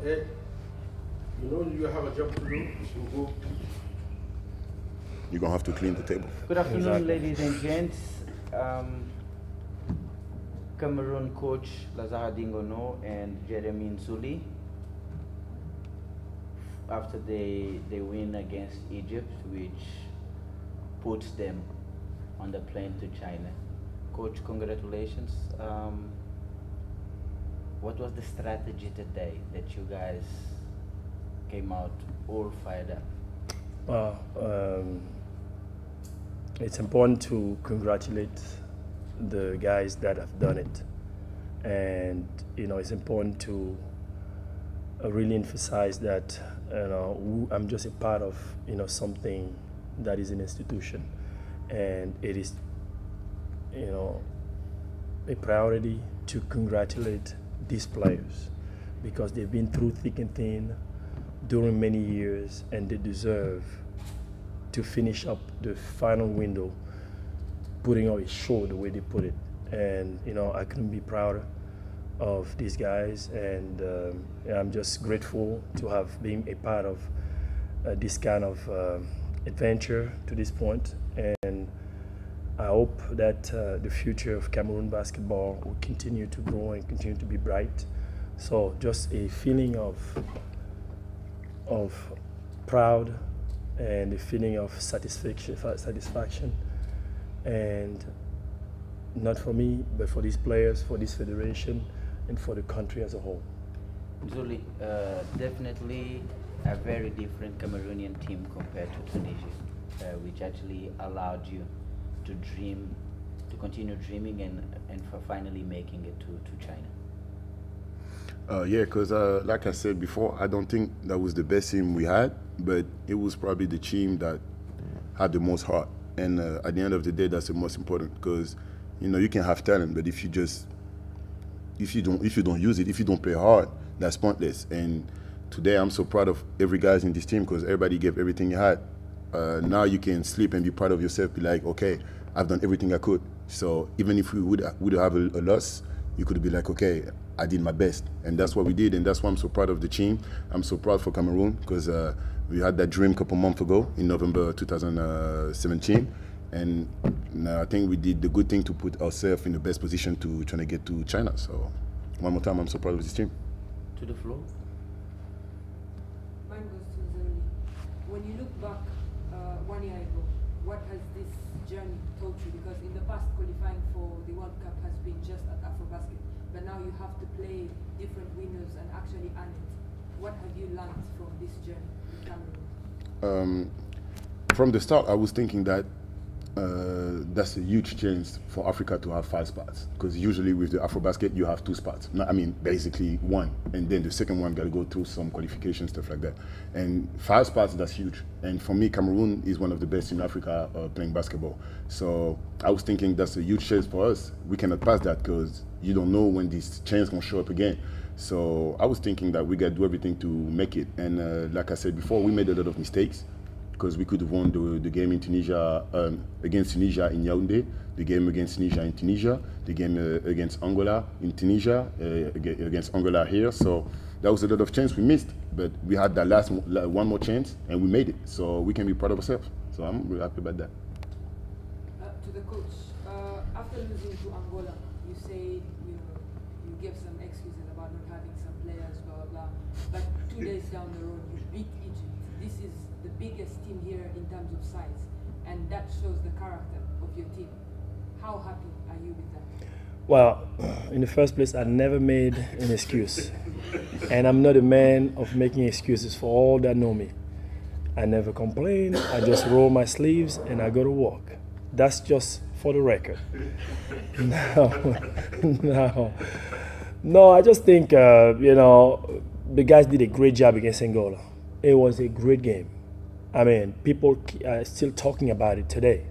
Hey, you know you have a job to do. So go. You're going to have to clean the table. Good afternoon, ladies and gents. Cameroon coach Lazara Dingono and Jeremy Nzuli, after they win against Egypt, which puts them on the plane to China. Coach, congratulations. What was the strategy today that you guys came out all fired up? Well, it's important to congratulate the guys that have done it, and it's important to really emphasize that I'm just a part of something that is an institution, and it is a priority to congratulate these players because they've been through thick and thin during many years, and they deserve to finish up the final window putting on a show the way they put it. And I couldn't be prouder of these guys, and I'm just grateful to have been a part of this kind of adventure to this point. And I hope that the future of Cameroon basketball will continue to grow and continue to be bright. So just a feeling of proud and a feeling of satisfaction, and not for me, but for these players, for this federation, and for the country as a whole. Nzuli, definitely a very different Cameroonian team compared to Tunisia, which actually allowed you to dream, to continue dreaming, and for finally making it to China. Yeah, because like I said before, I don't think that was the best team we had, but it was probably the team that had the most heart. And at the end of the day, that's the most important, because you can have talent, but if you don't use it, if you don't play hard, that's pointless. And today, I'm so proud of every guy in this team because everybody gave everything you had. Now you can sleep and be proud of yourself. Be like, okay, I've done everything I could. So even if we would have a loss, you could be like, okay, I did my best, and that's what we did, and that's why I'm so proud of the team. I'm so proud for Cameroon because we had that dream a couple months ago in November 2017, and I think we did the good thing to put ourselves in the best position to try to get to China. So one more time, I'm so proud of this team. To the floor. Mine goes to Nzuli. When you look back 1 year ago, what has this journey taught you? Because in the past, qualifying for the World Cup has been just at AfroBasket, but now you have to play different winners and actually earn it. What have you learned from this journey in Cameroon? From the start, I was thinking that that's a huge chance for Africa to have 5 spots, because usually with the AfroBasket you have 2 spots. I mean, basically 1, and then the second one got to go through some qualification stuff like that. And 5 spots, that's huge. And for me, Cameroon is one of the best in Africa playing basketball. So I was thinking that's a huge chance for us. We cannot pass that because you don't know when this chance gonna show up again. So I was thinking that we got to do everything to make it. And like I said before, we made a lot of mistakes, because we could have won the game in Tunisia, against Tunisia in Yaoundé, the game against Tunisia in Tunisia, the game against Angola in Tunisia, against Angola here. So that was a lot of chance we missed, but we had that last one more chance and we made it. So we can be proud of ourselves. So I'm really happy about that. To the coach, after losing to Angola, you say you gave some excuses about not having some players, blah blah blah. But 2 days down the road, you beat Egypt. This is the biggest team here in terms of size, and that shows the character of your team. How happy are you with that? Well, in the first place, I never made an excuse, and I'm not a man of making excuses. For all that know me, I never complain. I just roll my sleeves and I go to work. That's just for the record. No, I just think the guys did a great job against Angola. It was a great game. I mean, people are still talking about it today.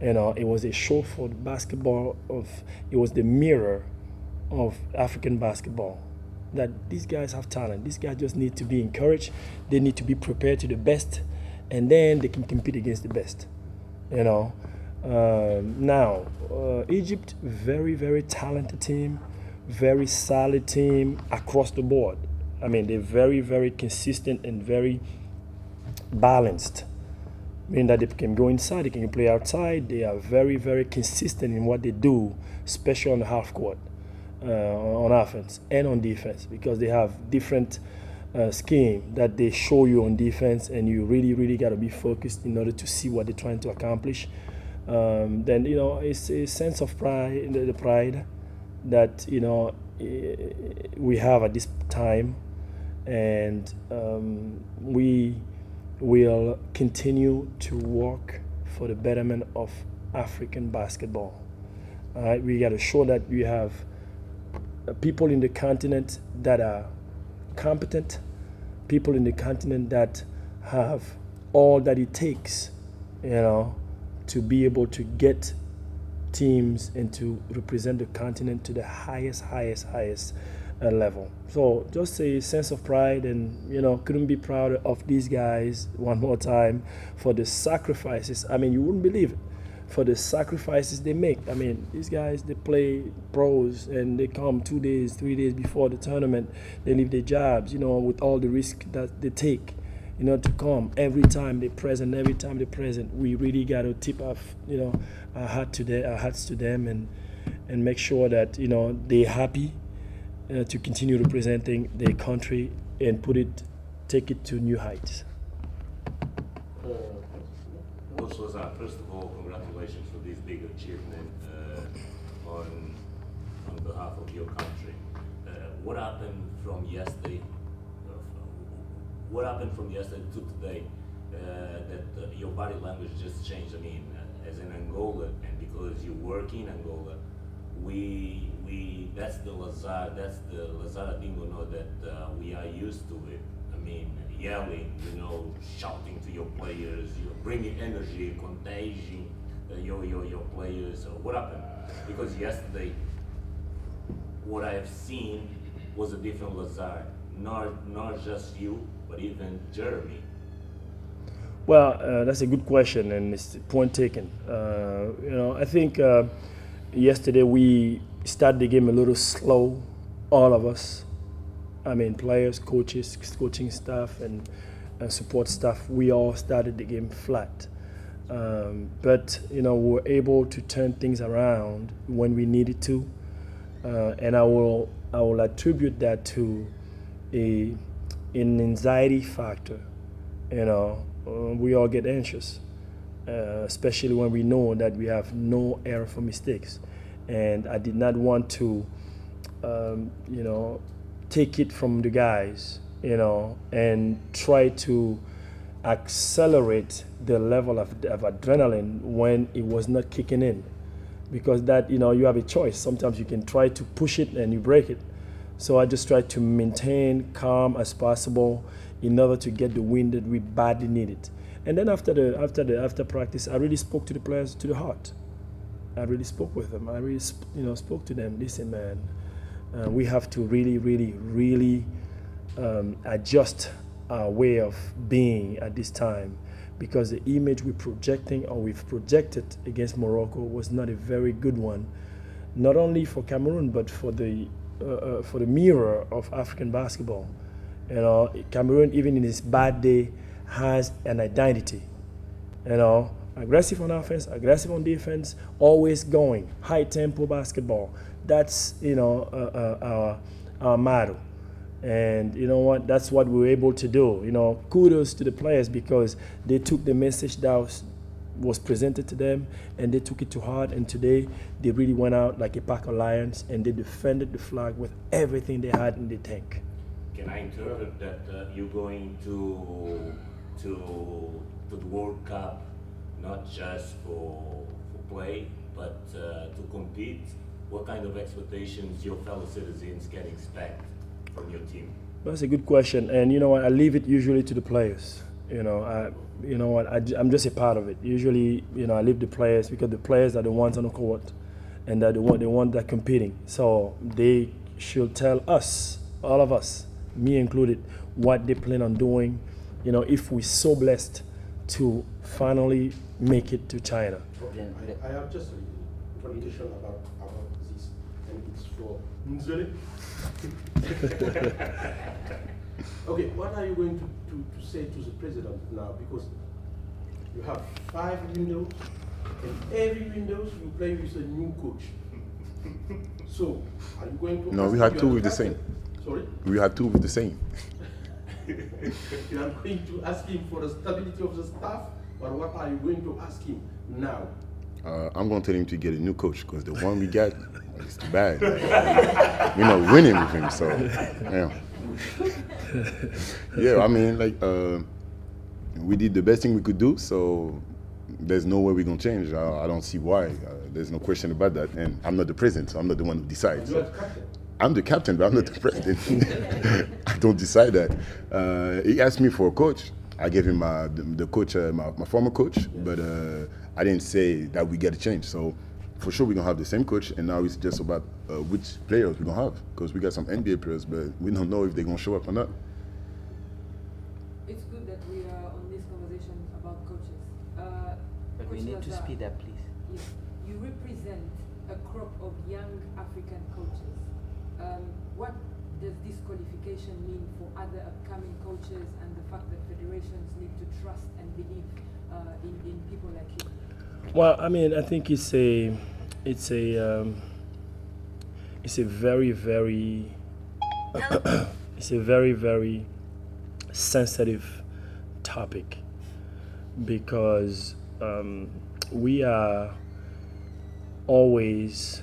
It was a show for the basketball it was the mirror of African basketball. That these guys have talent. These guys just need to be encouraged. They need to be prepared to the best, and then they can compete against the best. Now, Egypt, very, very talented team, very solid team across the board. I mean, they're very, very consistent and very balanced. Meaning that they can go inside, they can play outside. They are very, very consistent in what they do, especially on the half court, on offense and on defense, because they have different scheme that they show you on defense, and you really, really got to be focused in order to see what they're trying to accomplish. Then, you know, it's a sense of pride, the pride that, you know, we have at this time, and we will continue to work for the betterment of African basketball. All right, we got to show that we have people in the continent that are competent, people in the continent that have all that it takes, you know, to be able to get teams and to represent the continent to the highest level. So just a sense of pride, and, you know, couldn't be prouder of these guys one more time for the sacrifices. I mean, you wouldn't believe it, for the sacrifices they make. I mean, these guys, they play pros and they come 2 days, 3 days before the tournament. They leave their jobs, you know, with all the risk that they take, you know, to come. Every time they're present, we really got to tip off, you know, our hats to them, and make sure that, you know, they're happy to continue representing their country and take it to new heights. Also, first of all, congratulations for this big achievement on behalf of your country. What happened from yesterday? What happened from yesterday to today that your body language just changed? I mean, as in Angola, and because you work in Angola, that's the Lazara Dingono that we are used to it. I mean, yelling, you know, shouting to your players, you know, bringing energy, contagion your players. What happened? Because yesterday, what I have seen was a different Lazar. Not just you, but even Jeremy. Well, that's a good question, and it's point taken. You know, I think yesterday we started the game a little slow, all of us. I mean, players, coaches, coaching staff, and support staff, we all started the game flat. But, you know, we were able to turn things around when we needed to. And I will attribute that to an anxiety factor. You know, we all get anxious, especially when we know that we have no error for mistakes. And I did not want to, you know, take it from the guys, you know, and try to accelerate the level of adrenaline when it was not kicking in. Because that, you know, you have a choice. Sometimes you can try to push it and you break it. So I just tried to maintain calm as possible in order to get the win that we badly needed. And then after practice, I really spoke to the players to the heart. I really spoke with them. I really, you know, spoke to them. Listen, man, we have to really adjust our way of being at this time, because the image we've projected against Morocco was not a very good one, not only for Cameroon but for the mirror of African basketball. You know, Cameroon, even in its bad day, has an identity. You know, aggressive on offense, aggressive on defense, always going, high tempo basketball. That's, you know, our motto. And you know what, that's what we were able to do. You know, kudos to the players, because they took the message that was presented to them and they took it to heart, and today they really went out like a pack of lions and they defended the flag with everything they had in the tank. Can I interpret that you're going to the World Cup not just for play, but to compete? What kind of expectations your fellow citizens can expect from your team? That's a good question, and you know what, I leave it usually to the players. You know, I'm just a part of it. Usually, you know, I leave the players, because the players are the ones on the court, and they're the ones that are competing. So they should tell us, all of us, me included, what they plan on doing. You know, if we're so blessed to finally make it to China. I have just a presentation about this, and it's for Nzele. Okay, what are you going to say to the president now? Because you have 5 windows, and every window you play with a new coach. So, are you going to? No, we had 2 with the same. Sorry? We had 2 with the same. You are going to ask him for the stability of the staff, or what are you going to ask him now? I'm going to tell him to get a new coach because the one we got is too bad. We're not winning with him, so yeah. Yeah, I mean, like, we did the best thing we could do, so there's no way we're going to change. I don't see why. There's no question about that. And I'm not the president, so I'm not the one who decides. You are the captain. I'm the captain, but I'm not the president. I don't decide that. He asked me for a coach. I gave him the coach, my former coach, but I didn't say that we get a change. So for sure we're going to have the same coach, and now it's just about which players we're going to have, because we got some NBA players, but we don't know if they're going to show up or not. It's good that we are on this conversation about coaches. But we Coach need to Lazar, speed up, please. yes, you represent a crop of young African coaches. What does this qualification mean for other upcoming coaches, and the fact that federations need to trust and believe in people like you? Well, I mean, I think it's a very, very it's a very, very sensitive topic, because we are always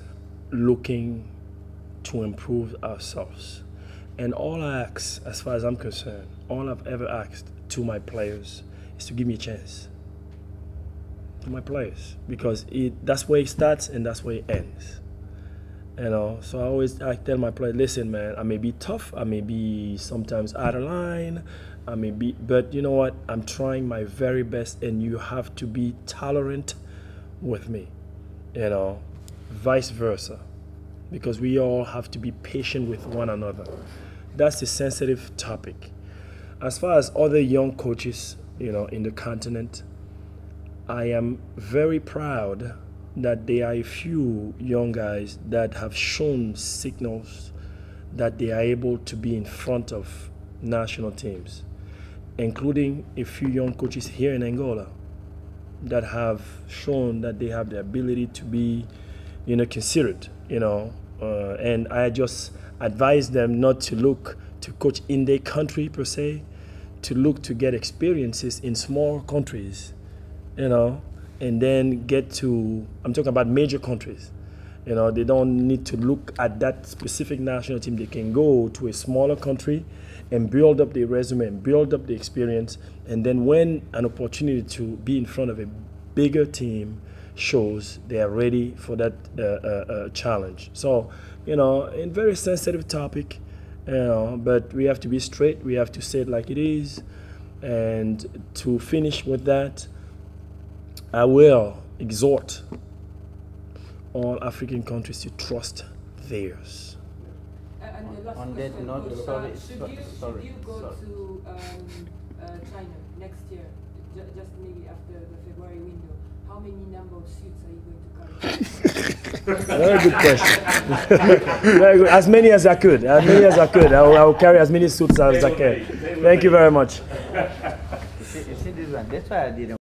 looking to improve ourselves. And all I ask, as far as I'm concerned, all I've ever asked to my players is to give me a chance. To my players, because that's where it starts and that's where it ends. You know, so I tell my players, listen, man, I may be tough, I may be sometimes out of line, but you know what? I'm trying my very best, and you have to be tolerant with me. You know, vice versa, because we all have to be patient with one another. That's a sensitive topic. As far as other young coaches, you know, in the continent, I am very proud that there are a few young guys that have shown signals that they are able to be in front of national teams, including a few young coaches here in Angola that have shown that they have the ability to be, you know, considered, you know, and I just advise them not to look to coach in their country per se, to look to get experiences in small countries, you know, and then get to, I'm talking about major countries. You know, they don't need to look at that specific national team. They can go to a smaller country and build up their resume and build up the experience. And then when an opportunity to be in front of a bigger team shows, they are ready for that challenge. So, you know, a very sensitive topic, you know, but we have to be straight. We have to say it like it is. And to finish with that, I will exhort all African countries to trust theirs. And the last On question, that note, Coach, sorry, should you go to China next year, just maybe after the February window, how many number of suits are you going to carry? Very good question. Very good. As many as I could. As many as I could. I will carry as many suits as I can. Thank you very much. You see this one? That's why I didn't.